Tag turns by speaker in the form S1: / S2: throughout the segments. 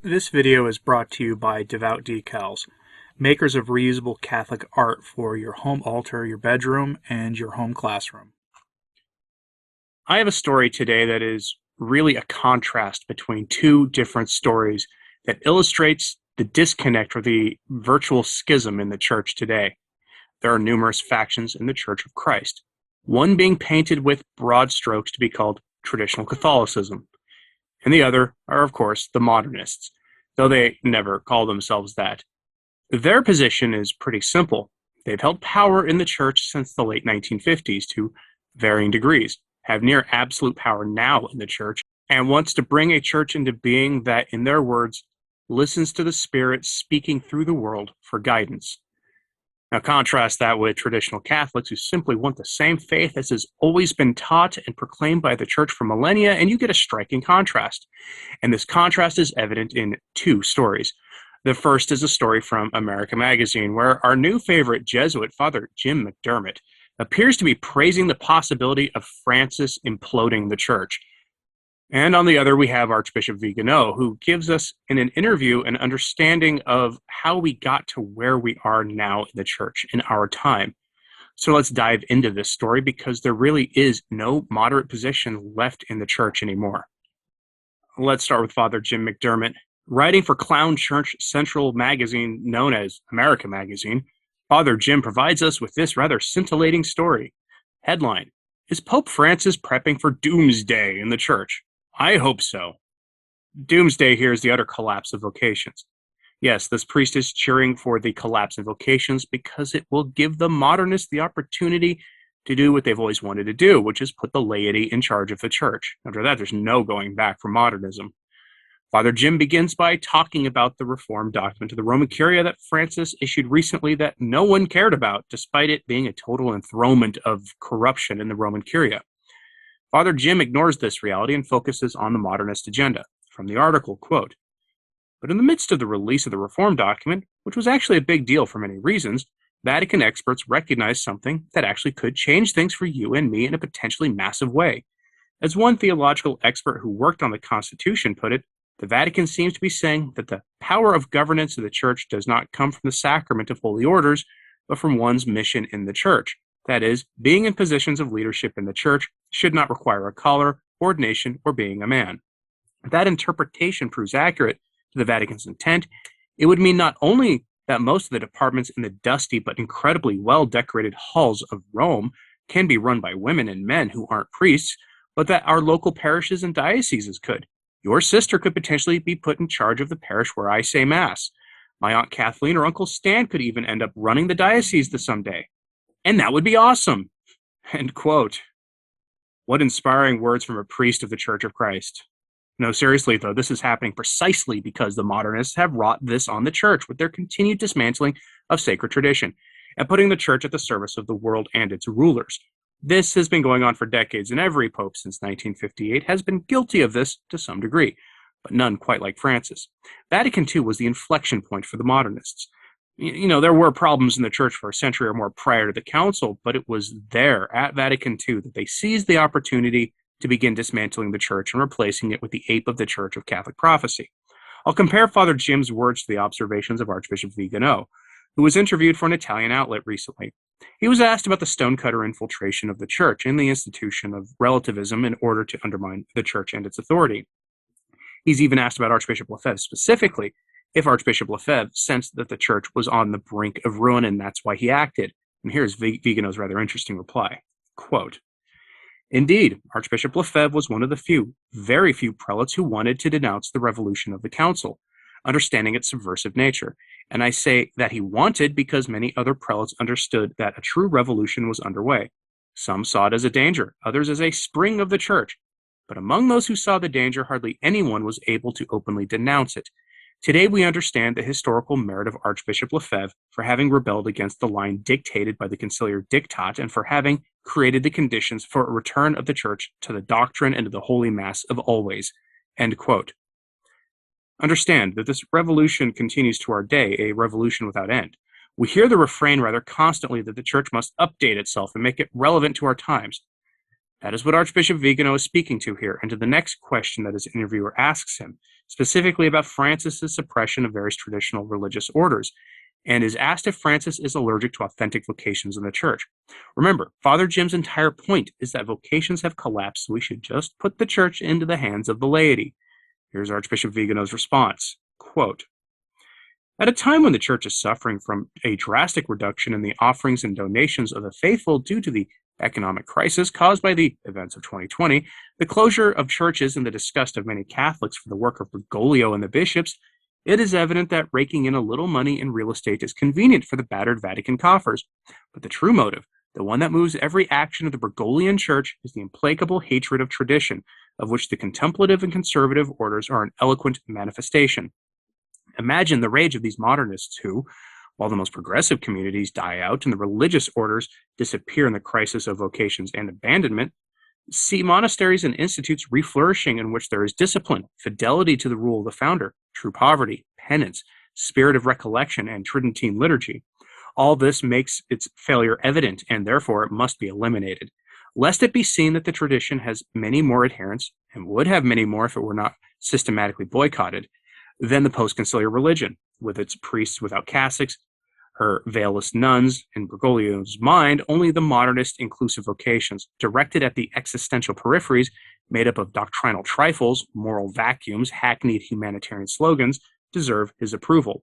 S1: This video is brought to you by Devout Decals, makers of reusable Catholic art for your home altar, your bedroom, and your home classroom. I have a story today that is really a contrast between two different stories that illustrates the disconnect or the virtual schism in the church today. There are numerous factions in the Church of Christ, one being painted with broad strokes to be called traditional Catholicism, and the other are, of course, the modernists, though they never call themselves that. Their position is pretty simple. They've held power in the church since the late 1950s to varying degrees, have near absolute power now in the church, and wants to bring a church into being that, in their words, listens to the Spirit speaking through the world for guidance. Now contrast that with traditional Catholics who simply want the same faith as has always been taught and proclaimed by the church for millennia, and you get a striking contrast. And this contrast is evident in two stories. The first is a story from America Magazine, where our new favorite Jesuit, Father Jim McDermott, appears to be praising the possibility of Francis imploding the church. And on the other, we have Archbishop Vigano, who gives us in an interview an understanding of how we got to where we are now in the church in our time. So let's dive into this story, because there really is no moderate position left in the church anymore. Let's start with Father Jim McDermott. Writing for Clown Church Central magazine known as America Magazine, Father Jim provides us with this rather scintillating story. Headline: Is Pope Francis prepping for doomsday in the church? I hope so. Doomsday here is the utter collapse of vocations. Yes, this priest is cheering for the collapse in vocations because it will give the modernists the opportunity to do what they've always wanted to do, which is put the laity in charge of the church. After that, there's no going back for modernism. Father Jim begins by talking about the reform document to the Roman Curia that Francis issued recently that no one cared about, despite it being a total enthronement of corruption in the Roman Curia. Father Jim ignores this reality and focuses on the modernist agenda. From the article, quote, "But in the midst of the release of the reform document, which was actually a big deal for many reasons, Vatican experts recognized something that actually could change things for you and me in a potentially massive way. As one theological expert who worked on the Constitution put it, the Vatican seems to be saying that the power of governance of the church does not come from the sacrament of holy orders, but from one's mission in the church. That is, being in positions of leadership in the church should not require a collar, ordination, or being a man. If that interpretation proves accurate to the Vatican's intent, it would mean not only that most of the departments in the dusty but incredibly well-decorated halls of Rome can be run by women and men who aren't priests, but that our local parishes and dioceses could. Your sister could potentially be put in charge of the parish where I say Mass. My Aunt Kathleen or Uncle Stan could even end up running the diocese someday. And that would be awesome." End quote. What inspiring words from a priest of the Church of Christ. No, seriously, though, this is happening precisely because the modernists have wrought this on the church with their continued dismantling of sacred tradition and putting the church at the service of the world and its rulers. This has been going on for decades, and every pope since 1958 has been guilty of this to some degree, but none quite like Francis. Vatican II was the inflection point for the modernists. There were problems in the church for a century or more prior to the council, but it was there at Vatican II that they seized the opportunity to begin dismantling the church and replacing it with the ape of the Church of Catholic prophecy. I'll compare Father Jim's words to the observations of Archbishop Vigano, who was interviewed for an Italian outlet recently. He was asked about the stonecutter infiltration of the church in the institution of relativism in order to undermine the church and its authority. He's even asked about Archbishop Lefebvre specifically, if Archbishop Lefebvre sensed that the church was on the brink of ruin and that's why he acted. And here's Vigano's rather interesting reply. Quote, "Indeed, Archbishop Lefebvre was one of the few, very few prelates who wanted to denounce the revolution of the council, understanding its subversive nature. And I say that he wanted because many other prelates understood that a true revolution was underway. Some saw it as a danger, others as a spring of the church. But among those who saw the danger, hardly anyone was able to openly denounce it. Today we understand the historical merit of Archbishop Lefebvre for having rebelled against the line dictated by the conciliar diktat and for having created the conditions for a return of the church to the doctrine and to the holy mass of always." End quote. Understand that this revolution continues to our day, a revolution without end. We hear the refrain rather constantly that the church must update itself and make it relevant to our times. That is what Archbishop Vigano is speaking to here, and to the next question that his interviewer asks him, specifically about Francis's suppression of various traditional religious orders, and is asked if Francis is allergic to authentic vocations in the church. Remember, Father Jim's entire point is that vocations have collapsed, so we should just put the church into the hands of the laity. Here's Archbishop Vigano's response, quote, "At a time when the church is suffering from a drastic reduction in the offerings and donations of the faithful due to the economic crisis caused by the events of 2020, the closure of churches and the disgust of many Catholics for the work of Bergoglio and the bishops, it is evident that raking in a little money in real estate is convenient for the battered Vatican coffers. But the true motive, the one that moves every action of the Bergoglian Church, is the implacable hatred of tradition, of which the contemplative and conservative orders are an eloquent manifestation. Imagine the rage of these modernists who, while the most progressive communities die out and the religious orders disappear in the crisis of vocations and abandonment, see monasteries and institutes reflourishing in which there is discipline, fidelity to the rule of the founder, true poverty, penance, spirit of recollection, and Tridentine liturgy. All this makes its failure evident, and therefore it must be eliminated, lest it be seen that the tradition has many more adherents, and would have many more if it were not systematically boycotted, than the post-conciliar religion, with its priests without cassocks, her veilless nuns, in Bergoglio's mind, only the modernist inclusive vocations, directed at the existential peripheries, made up of doctrinal trifles, moral vacuums, hackneyed humanitarian slogans, deserve his approval.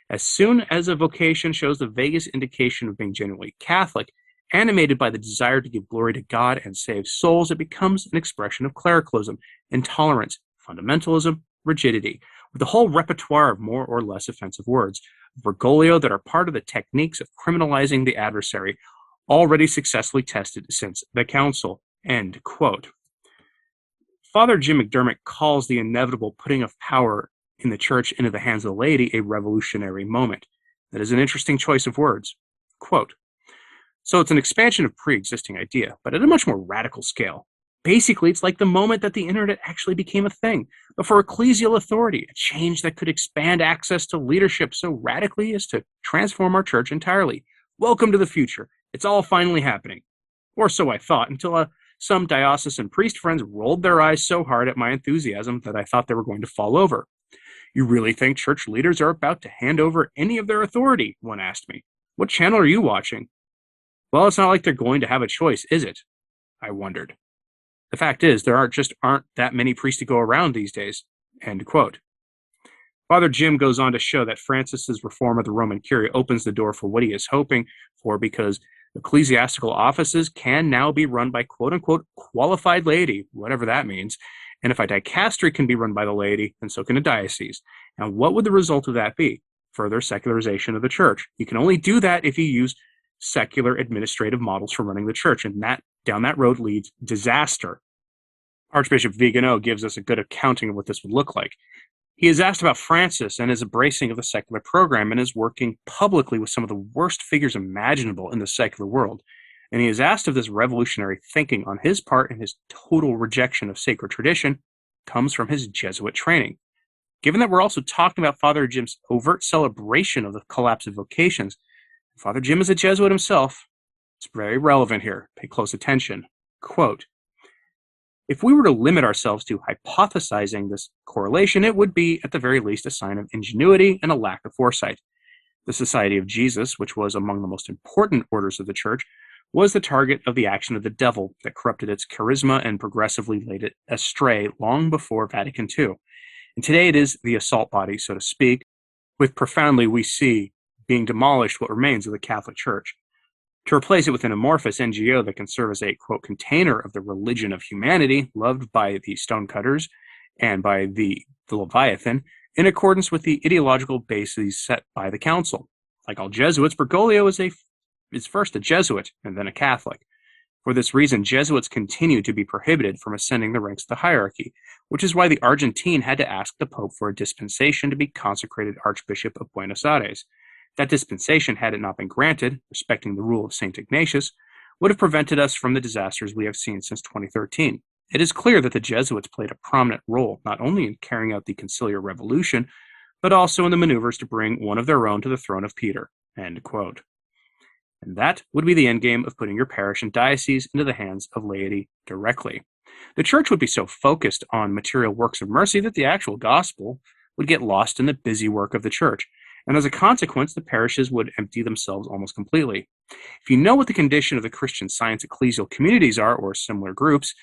S1: As soon as a vocation shows the vaguest indication of being genuinely Catholic, animated by the desire to give glory to God and save souls, it becomes an expression of clericalism, intolerance, fundamentalism, rigidity, with a whole repertoire of more or less offensive words, Bergoglio, that are part of the techniques of criminalizing the adversary, already successfully tested since the Council." End quote. Father Jim McDermott calls the inevitable putting of power in the church into the hands of the laity a revolutionary moment. That is an interesting choice of words. Quote, "So it's an expansion of pre-existing idea, but at a much more radical scale. Basically, it's like the moment that the internet actually became a thing, but for ecclesial authority, a change that could expand access to leadership so radically as to transform our church entirely. Welcome to the future. It's all finally happening. Or so I thought, until some diocesan priest friends rolled their eyes so hard at my enthusiasm that I thought they were going to fall over. 'You really think church leaders are about to hand over any of their authority?' one asked me. 'What channel are you watching?' 'Well, it's not like they're going to have a choice, is it?' I wondered. The fact is, there aren't that many priests to go around these days." End quote. Father Jim goes on to show that Francis's reform of the Roman Curia opens the door for what he is hoping for, because ecclesiastical offices can now be run by quote-unquote qualified laity, whatever that means. And if a dicastery can be run by the laity, then so can a diocese. And what would the result of that be? Further secularization of the church. You can only do that if you use secular administrative models for running the church, and down that road leads disaster. Archbishop Vigano gives us a good accounting of what this would look like. He is asked about Francis and his embracing of the secular program and his working publicly with some of the worst figures imaginable in the secular world. And he is asked if this revolutionary thinking on his part and his total rejection of sacred tradition comes from his Jesuit training. Given that we're also talking about Father Jim's overt celebration of the collapse of vocations, Father Jim is a Jesuit himself, it's very relevant here. Pay close attention. Quote, "If we were to limit ourselves to hypothesizing this correlation, it would be, at the very least, a sign of ingenuity and a lack of foresight. The Society of Jesus, which was among the most important orders of the Church, was the target of the action of the devil that corrupted its charisma and progressively laid it astray long before Vatican II. And today it is the assault body, so to speak, with profoundly we see being demolished what remains of the Catholic Church. To replace it with an amorphous NGO that can serve as a, quote, container of the religion of humanity, loved by the stonecutters and by the Leviathan, in accordance with the ideological bases set by the Council. Like all Jesuits, Bergoglio is first a Jesuit and then a Catholic. For this reason, Jesuits continue to be prohibited from ascending the ranks of the hierarchy, which is why the Argentine had to ask the Pope for a dispensation to be consecrated Archbishop of Buenos Aires. That dispensation, had it not been granted, respecting the rule of St. Ignatius, would have prevented us from the disasters we have seen since 2013. It is clear that the Jesuits played a prominent role, not only in carrying out the conciliar revolution, but also in the maneuvers to bring one of their own to the throne of Peter." End quote. And that would be the endgame of putting your parish and diocese into the hands of laity directly.
S2: The church would be so focused on material works of mercy that the actual gospel would get lost in the busy work of the church, and as a consequence, the parishes would empty themselves almost completely. If you know what the condition of the Christian Science ecclesial communities are, or similar groups,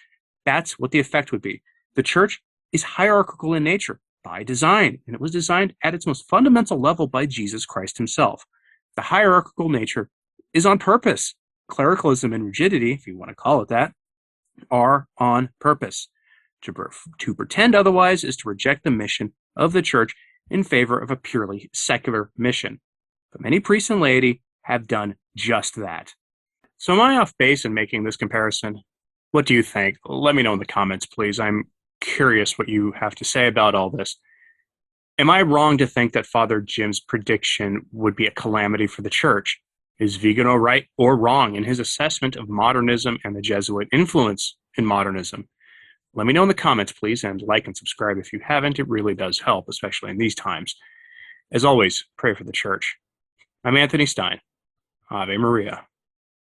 S2: that's what the effect would be. The church is hierarchical in nature by design, and it was designed at its most fundamental level by Jesus Christ himself. The hierarchical nature is on purpose. Clericalism and rigidity, if you want to call it that, are on purpose. To pretend otherwise is to reject the mission of the church in favor of a purely secular mission. But many priests and laity have done just that. So am I off base in making this comparison? What do you think? Let me know in the comments, please. I'm curious what you have to say about all this. Am I wrong to think that Father Jim's prediction would be a calamity for the church? Is Vigano right or wrong in his assessment of modernism and the Jesuit influence in modernism? Let me know in the comments, please, and like and subscribe if you haven't. It really does help, especially in these times. As always, pray for the church. I'm Anthony Stine. Ave Maria.